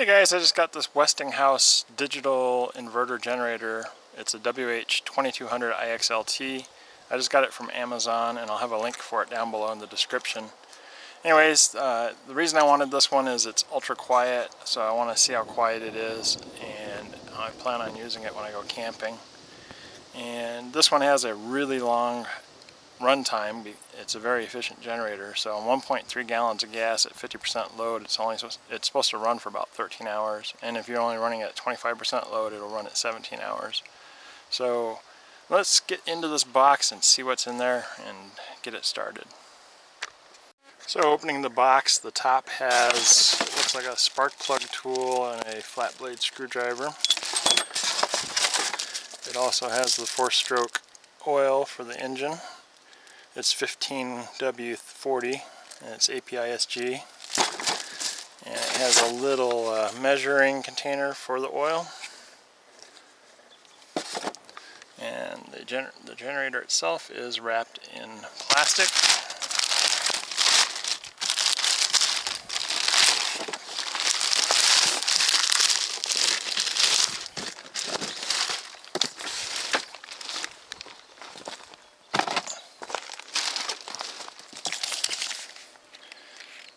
Hey guys, I just got this Westinghouse digital inverter generator. It's a WH2200iXLT. I just got it from Amazon, and I'll have a link for it down below in the description. Anyways, the reason I wanted this one is it's ultra quiet, so I want to see how quiet it is, and I plan on using it when I go camping. And this one has a really long run time. It's a very efficient generator, so on 1.3 gallons of gas at 50% load, it's supposed to run for about 13 hours, and if you're only running at 25% load, it'll run at 17 hours. So let's get into this box and see what's in there and get it started. So opening the box, the top has, it looks like a spark plug tool and a flat blade screwdriver. It also has the 4-stroke oil for the engine. It's 15W40 and it's API-SG, and it has a little measuring container for the oil, and the generator itself is wrapped in plastic.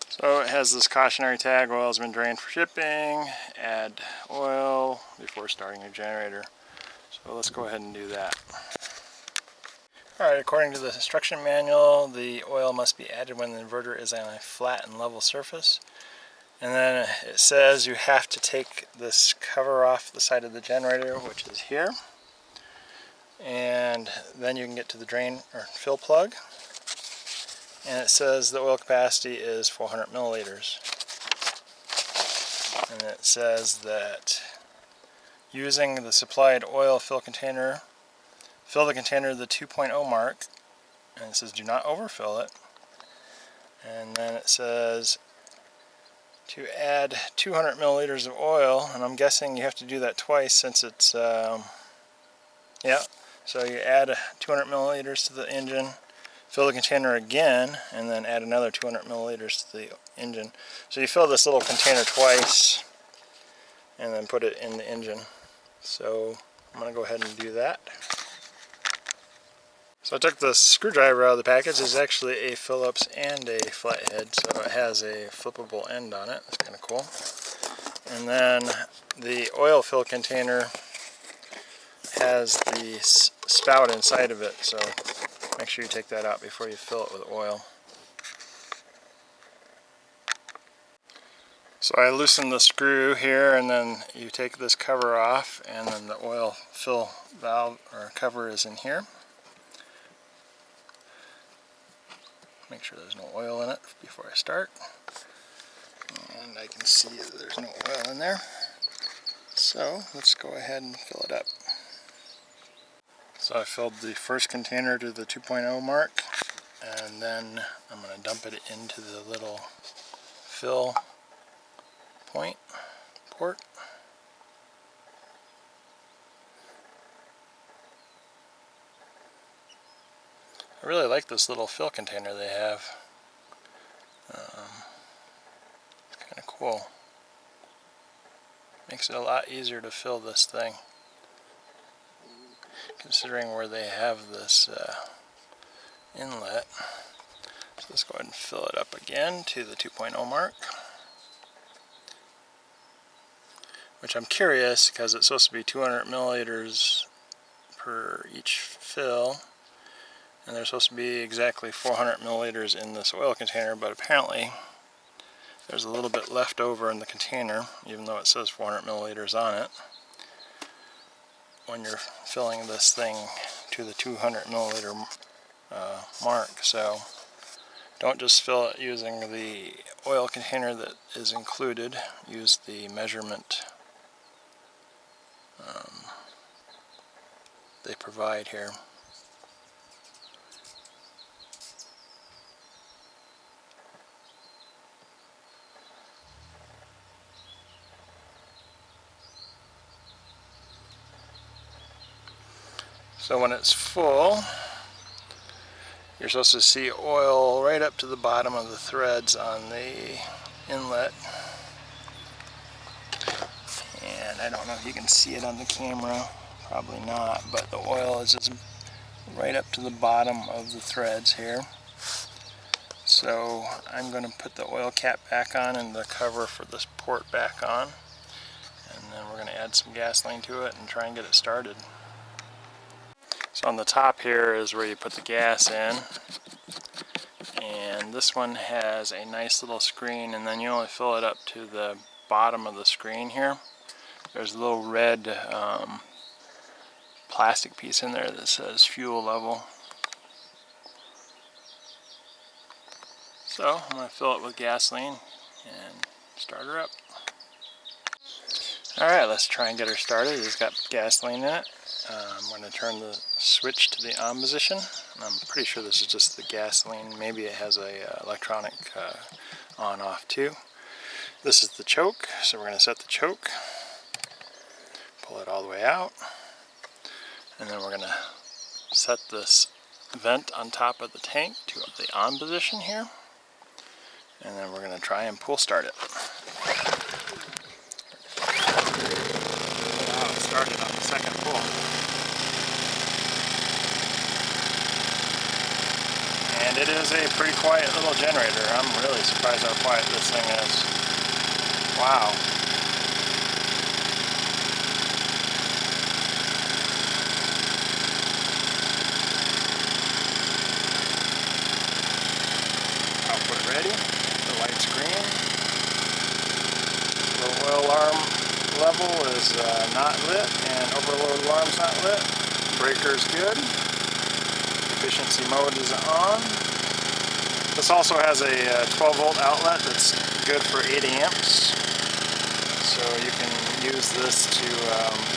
So it has this cautionary tag: oil has been drained for shipping, add oil before starting your generator. So let's go ahead and do that. Alright, according to the instruction manual, the oil must be added when the inverter is on a flat and level surface. And then it says you have to take this cover off the side of the generator, which is here. And then you can get to the drain or fill plug. And it says the oil capacity is 400 milliliters. And it says that using the supplied oil fill container, fill the container to the 2.0 mark. And it says do not overfill it. And then it says to add 200 milliliters of oil, and I'm guessing you have to do that twice since it's, so you add 200 milliliters to the engine, fill the container again, and then add another 200 milliliters to the engine. So you fill this little container twice and then put it in the engine. So I'm going to go ahead and do that. So I took the screwdriver out of the package. There's actually a Phillips and a flathead, so it has a flippable end on it. That's kind of cool. And then the oil fill container has the spout inside of it, so make sure you take that out before you fill it with oil. So I loosen the screw here, and then you take this cover off, and then the oil fill valve or cover is in here. Make sure there's no oil in it before I start. And I can see that there's no oil in there. So let's go ahead and fill it up. So I filled the first container to the 2.0 mark, and then I'm going to dump it into the little fill port. I really like this little fill container they have. It's kind of cool. Makes it a lot easier to fill this thing, considering where they have this inlet. So let's go ahead and fill it up again to the 2.0 mark. Which I'm curious, because it's supposed to be 200 milliliters per each fill. And there's supposed to be exactly 400 milliliters in this oil container, but apparently there's a little bit left over in the container, even though it says 400 milliliters on it, when you're filling this thing to the 200 milliliter mark. So don't just fill it using the oil container that is included. Use the measurement they provide here. So when it's full, you're supposed to see oil right up to the bottom of the threads on the inlet. I don't know if you can see it on the camera, probably not, but the oil is just right up to the bottom of the threads here. So I'm going to put the oil cap back on and the cover for this port back on, and then we're going to add some gasoline to it and try and get it started. So on the top here is where you put the gas in, and this one has a nice little screen, and then you only fill it up to the bottom of the screen here. There's a little red plastic piece in there that says fuel level. So I'm going to fill it with gasoline and start her up. Alright, let's try and get her started. It's got gasoline in it. I'm going to turn the switch to the on position. I'm pretty sure this is just the gasoline. Maybe it has a electronic on-off too. This is the choke, so we're going to set the choke. Pull it all the way out. And then we're going to set this vent on top of the tank to the on position here. And then we're going to try and pull start it. Wow, it started on the second pull. And it is a pretty quiet little generator. I'm really surprised how quiet this thing is. Wow. Output ready. The light's green. The oil alarm level is not lit, and overload alarm's not lit. Breaker's good. Efficiency mode is on. This also has a 12 volt outlet that's good for 80 amps. So you can use this to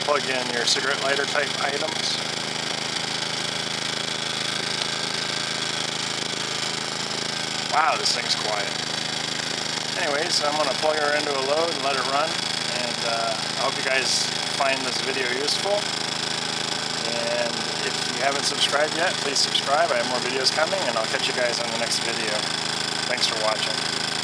plug in your cigarette lighter type items. Wow, this thing's quiet. Anyways, I'm going to plug her into a load and let it run. And I hope you guys find this video useful. And if you haven't subscribed yet, please subscribe. I have more videos coming, and I'll catch you guys on the next video. Thanks for watching.